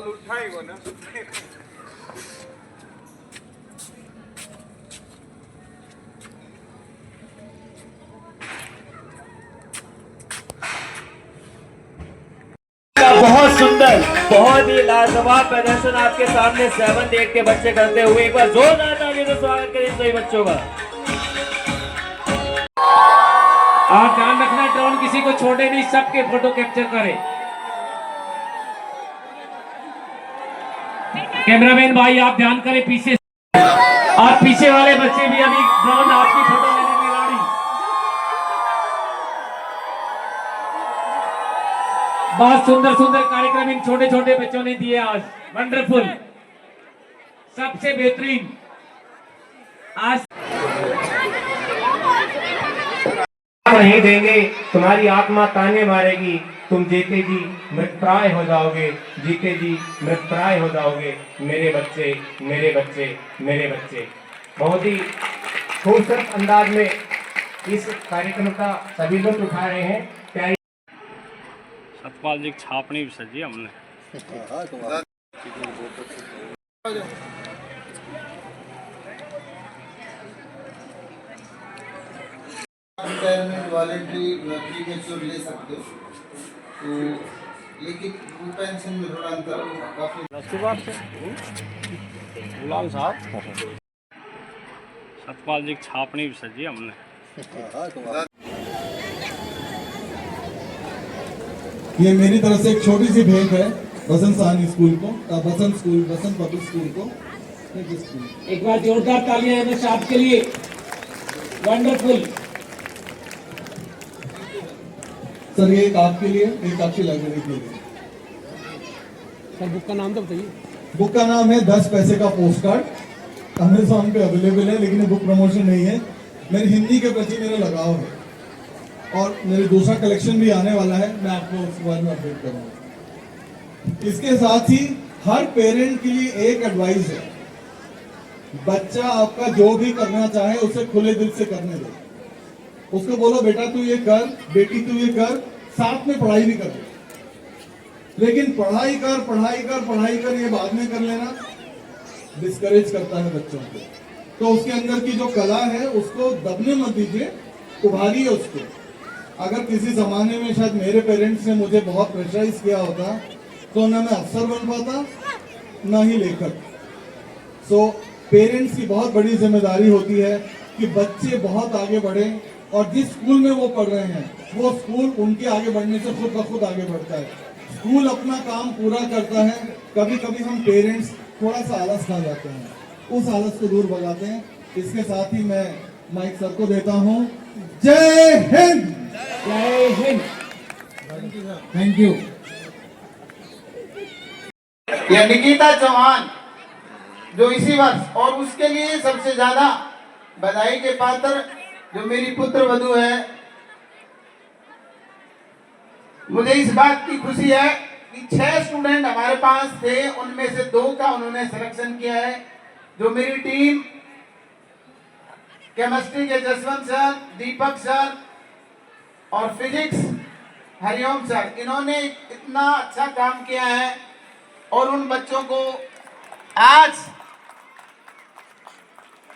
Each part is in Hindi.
उठाएगा ना। बहुत सुंदर, बहुत ही लाजवाब प्रदर्शन आपके सामने 7th 8 के बच्चे करते हुए एक बार जोरदार तालियों से स्वागत करें सभी बच्चों का। आप ध्यान रखना, ड्रोन किसी को छोड़े नहीं, सबके फोटो कैप्चर करें। कैमरामैन भाई आप ध्यान करें, पीछे आप पीछे वाले बच्चे भी अभी ड्रोन आपकी फोटो लेने में गाड़ी। बहुत सुंदर सुंदर कार्यक्रम इन छोटे छोटे बच्चों ने दिए आज, वंडरफुल, सबसे बेहतरीन। आज नहीं देंगे, तुम्हारी आत्मा ताने मारेगी, तुम जीते जी मृतप्राय हो जाओगे, जीते जी मृतप्राय हो जाओगे, मेरे बच्चे मेरे बच्चे मेरे बच्चे। बहुत ही खूबसूरत अंदाज में इस कार्यक्रम का सभी लोग उठा रहे हैं। प्यारी सतपाल जी छापनी भी सजी हमने। रिटायरमेंट वॉलेंटरी फ्री में श्योर ले सकते हो, तो लेकिन वो पेंशन में थोड़ा अंतर काफी। गुलाम साहब सतपाल जी छापनी भी सजी हमने। ये मेरी तरफ से एक छोटी सी भेंट है बसंत सहानी स्कूल को, बसंत पब्लिक स्कूल को। एक बार जोरदार तालियां हैं आपके लिए, वंडरफुल। सर ये एक आपके लिए, एक आपकी लाइब्रेरी के लिए। सर बुक का नाम तो बताइए। बुक का नाम है 10 पैसे का पोस्ट कार्ड। अमेज़ॉन पे अवेलेबल है, लेकिन ये बुक प्रमोशन नहीं है। मेरी हिंदी के प्रति मेरा लगाव है और मेरे दूसरा कलेक्शन भी आने वाला है, मैं आपको उस बारे में अपडेट करूंगा। इसके साथ ही हर पेरेंट के लिए एक एडवाइस है, बच्चा आपका जो भी करना चाहे उसे खुले दिल से करने दो। उसको बोलो बेटा तू ये कर, बेटी तू ये कर, साथ में पढ़ाई भी कर ले, लेकिन पढ़ाई कर ये बाद में कर लेना डिस्करेज करता है बच्चों को। तो उसके अंदर की जो कला है उसको दबने मत दीजिए, उभारिए उसको। अगर किसी जमाने में शायद मेरे पेरेंट्स ने मुझे बहुत प्रेशराइज किया होता तो ना मैं अफसर बन पाता ना ही लेखक। सो पेरेंट्स की बहुत बड़ी जिम्मेदारी होती है कि बच्चे बहुत आगे बढ़े और जिस स्कूल में वो पढ़ रहे हैं वो स्कूल उनके आगे बढ़ने से खुद ब खुद आगे बढ़ता है। स्कूल अपना काम पूरा करता है। कभी कभी हम पेरेंट्स थोड़ा सा आलस खा जाते हैं, उस आलस को दूर भगाते हैं। इसके साथ ही मैं माइक सर को देता हूँ। जय हिंद। जय हिंद। Thank you. ये निकिता चौहान जो इसी वर्ष, और उसके लिए सबसे ज्यादा बधाई के पात्र जो मेरी पुत्र वधू है। मुझे इस बात की खुशी है कि 6 स्टूडेंट हमारे पास थे, उनमें से 2 का उन्होंने सिलेक्शन किया है। जो मेरी टीम केमिस्ट्री के जसवंत सर, दीपक सर और फिजिक्स हरिओम सर, इन्होंने इतना अच्छा काम किया है और उन बच्चों को आज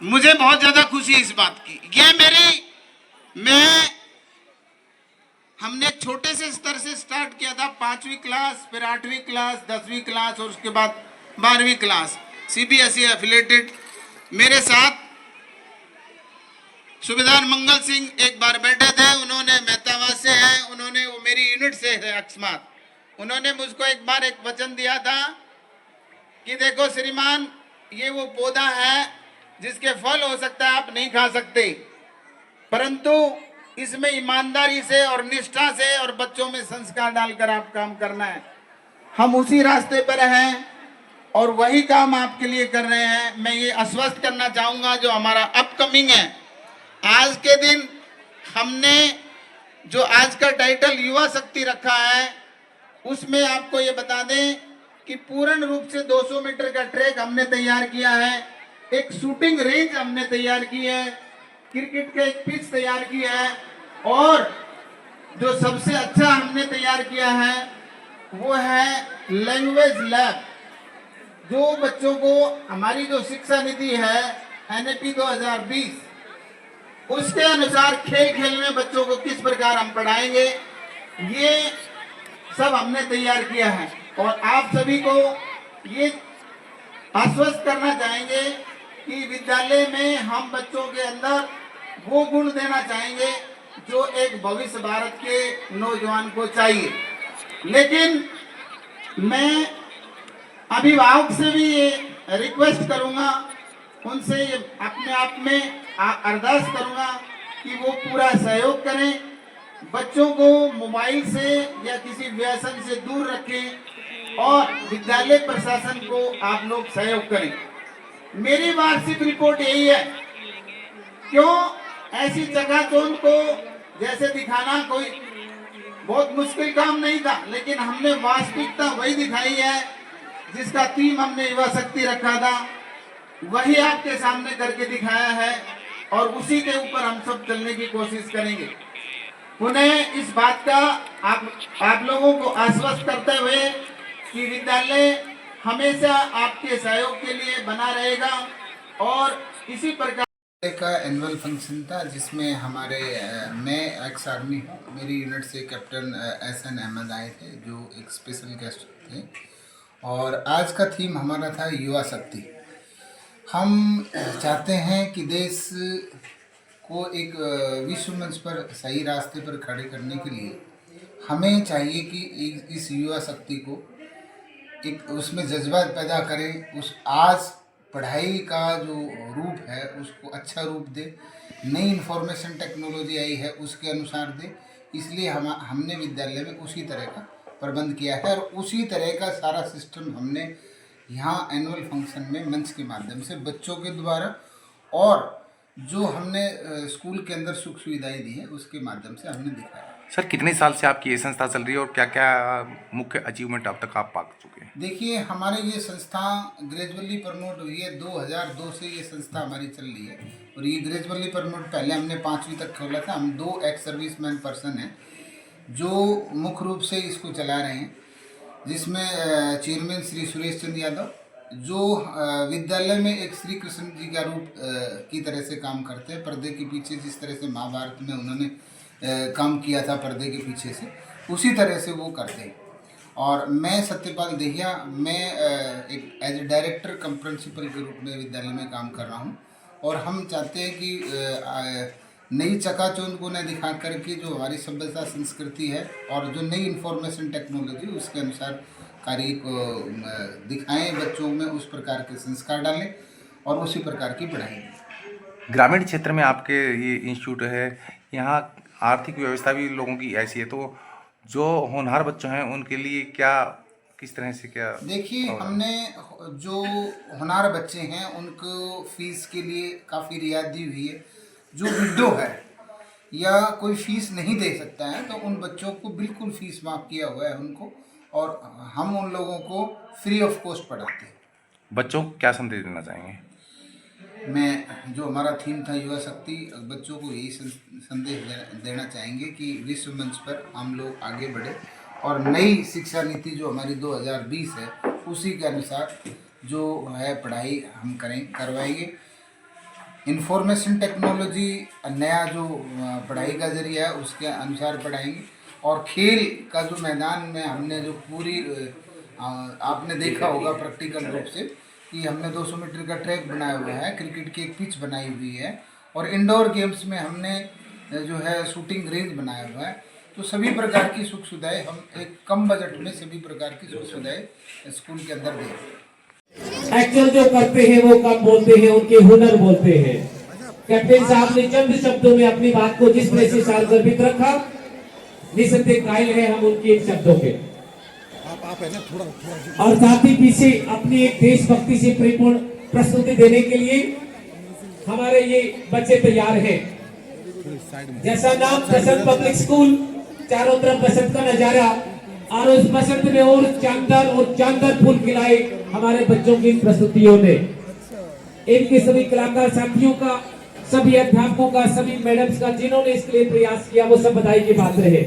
मुझे बहुत ज्यादा खुशी इस बात की। हमने एक छोटे से स्तर से स्टार्ट किया था, 5वीं क्लास, फिर 8वीं क्लास, 10वीं क्लास और उसके बाद 12वीं क्लास सीबीएसई एफिलेटेड। मेरे साथ सुबेदार मंगल सिंह एक बार बैठे थे, उन्होंने मेहताबाद से हैं, उन्होंने वो मेरी यूनिट से है अकस्मात। उन्होंने मुझको एक बार एक वचन दिया था कि देखो श्रीमान, ये वो पौधा है जिसके फल हो सकता है आप नहीं खा सकते, परंतु इसमें ईमानदारी से और निष्ठा से और बच्चों में संस्कार डालकर आप काम करना है। हम उसी रास्ते पर हैं और वही काम आपके लिए कर रहे हैं। मैं ये आश्वस्त करना चाहूँगा जो हमारा अपकमिंग है, आज के दिन हमने जो आज का टाइटल युवा शक्ति रखा है, उसमें आपको ये बता दें कि पूर्ण रूप से 200 मीटर का ट्रैक हमने तैयार किया है, एक शूटिंग रेंज हमने तैयार की है, क्रिकेट का एक पिच तैयार किया है और जो सबसे अच्छा हमने तैयार किया है वो है लैंग्वेज लैब। जो बच्चों को हमारी जो शिक्षा नीति है NAP 2020 उसके अनुसार खेल खेल में बच्चों को किस प्रकार हम पढ़ाएंगे, ये सब हमने तैयार किया है। और आप सभी को ये आश्वस्त करना चाहेंगे कि विद्यालय में हम बच्चों के अंदर वो गुण देना चाहेंगे जो एक भविष्य भारत के नौजवान को चाहिए। लेकिन मैं अभिभावक से भी ये रिक्वेस्ट करूंगा, उनसे ये अपने आप में अरदास करूंगा कि वो पूरा सहयोग करें, बच्चों को मोबाइल से या किसी व्यसन से दूर रखें और विद्यालय प्रशासन को आप लोग सहयोग करें। मेरी वार्षिक रिपोर्ट यही है। क्यों ऐसी चकाचौंध को जैसे दिखाना कोई बहुत मुश्किल काम नहीं था, लेकिन हमने वास्तविकता वही दिखाई है जिसका थीम हमने युवा शक्ति रखा था, वही आपके सामने करके दिखाया है और उसी के ऊपर हम सब चलने की कोशिश करेंगे। पुनः इस बात का आप लोगों को आश्वस्त करते हुए कि विद्यालय हमेशा आपके सहयोग के लिए बना रहेगा और इसी प्रकार का एनुअल फंक्शन था जिसमें हमारे मैं एक्स आर्मी हूँ, मेरी यूनिट से कैप्टन SN अहमद आए थे जो एक स्पेशल गेस्ट थे। और आज का थीम हमारा था युवा शक्ति। हम चाहते हैं कि देश को एक विश्व मंच पर सही रास्ते पर खड़े करने के लिए हमें चाहिए कि इस युवा शक्ति को एक उसमें जज्बात पैदा करें, उस आज पढ़ाई का जो रूप है उसको अच्छा रूप दे, नई इंफॉर्मेशन टेक्नोलॉजी आई है उसके अनुसार दे। इसलिए हमने विद्यालय में उसी तरह का प्रबंध किया है और उसी तरह का सारा सिस्टम हमने यहाँ एनुअल फंक्शन में मंच के माध्यम से बच्चों के द्वारा और जो हमने स्कूल के अंदर सुख सुविधाएं दी है उसके माध्यम से हमने दिखाया। सर कितने साल से आपकी ये संस्था चल रही है और क्या क्या मुख्य अचीवमेंट अब तक आप पा चुके हैं? देखिए, हमारे ये संस्था ग्रेजुअली प्रमोट हुई है 2002 से ये संस्था हमारी चल रही है और ये ग्रेजुअली प्रमोट पहले हमने 5वीं तक खोला था। हम 2 एक्स सर्विसमैन पर्सन हैं जो मुख्य रूप से इसको चला रहे हैं, जिसमें चेयरमैन श्री सुरेश चंद्र यादव जो विद्यालय में एक श्री कृष्ण जी का रूप की तरह से काम करते हैं। पर्दे के पीछे जिस तरह से महाभारत में उन्होंने काम किया था पर्दे के पीछे से, उसी तरह से वो करते हैं। और मैं सत्यपाल देहिया, मैं एक as a director cum principal के रूप में विद्यालय में काम कर रहा हूँ और हम चाहते हैं कि नई चकाचौंध को न दिखा करके जो हमारी सभ्यता संस्कृति है और जो नई इंफॉर्मेशन टेक्नोलॉजी उसके अनुसार कार्य को दिखाएं, बच्चों में उस प्रकार के संस्कार डालें और उसी प्रकार की पढ़ाई दें। ग्रामीण क्षेत्र में आपके ये इंस्टीट्यूट है, यहाँ आर्थिक व्यवस्था भी लोगों की ऐसी है, तो जो होनहार बच्चे हैं उनके लिए क्या किस तरह से क्या? देखिए, हमने जो होनहार बच्चे हैं उनको फीस के लिए काफ़ी रियायत दी हुई है। जो विडो है या कोई फीस नहीं दे सकता है तो उन बच्चों को बिल्कुल फीस माफ़ किया हुआ है उनको, और हम उन लोगों को फ्री ऑफ कॉस्ट पढ़ाते हैं। बच्चों को क्या संदेश देना चाहेंगे? मैं जो हमारा थीम था युवा शक्ति, बच्चों को यही संदेश देना चाहेंगे कि विश्व मंच पर हम लोग आगे बढ़े और नई शिक्षा नीति जो हमारी 2020 है उसी के अनुसार जो है पढ़ाई हम करवाएंगे। इंफॉर्मेशन टेक्नोलॉजी नया जो पढ़ाई का जरिया है उसके अनुसार पढ़ाएंगे और खेल का जो मैदान में हमने जो पूरी आपने देखा होगा प्रैक्टिकल रूप से कि हमने 200 मीटर का ट्रैक बनाया हुआ है, क्रिकेट की एक पिच बनाई हुई है और इंडोर गेम्स में हमने जो है शूटिंग रेंज बनाया हुआ है। तो सभी प्रकार की सुख सुविधाएं हम एक कम बजट में सभी प्रकार की सुख सुविधाएं स्कूल के अंदर दें। एक्चुअल जो करते हैं वो कम बोलते हैं, उनके हुनर बोलते हैं। कैप्टन साहब ने चंद शब्दों में अपनी बात को जिस तरह से सार्वजनिक रखा, निसंदेह कायल है हम उनके इन शब्दों के। और साथ ही पीछे अपनी एक देशभक्ति से परिपूर्ण प्रस्तुति देने के लिए हमारे ये बच्चे तैयार हैं। जैसा नाम बसंत पब्लिक स्कूल, चारों तरफ बसंत का नजारा और उस बसंत में और चांदर फूल खिलाए हमारे बच्चों की प्रस्तुतियों ने। इनके सभी कलाकार साथियों का सभी अध्यापकों का, सभी मैडम्स का जिन्होंने इसके लिए प्रयास किया, वो सब बधाई के पात्र है।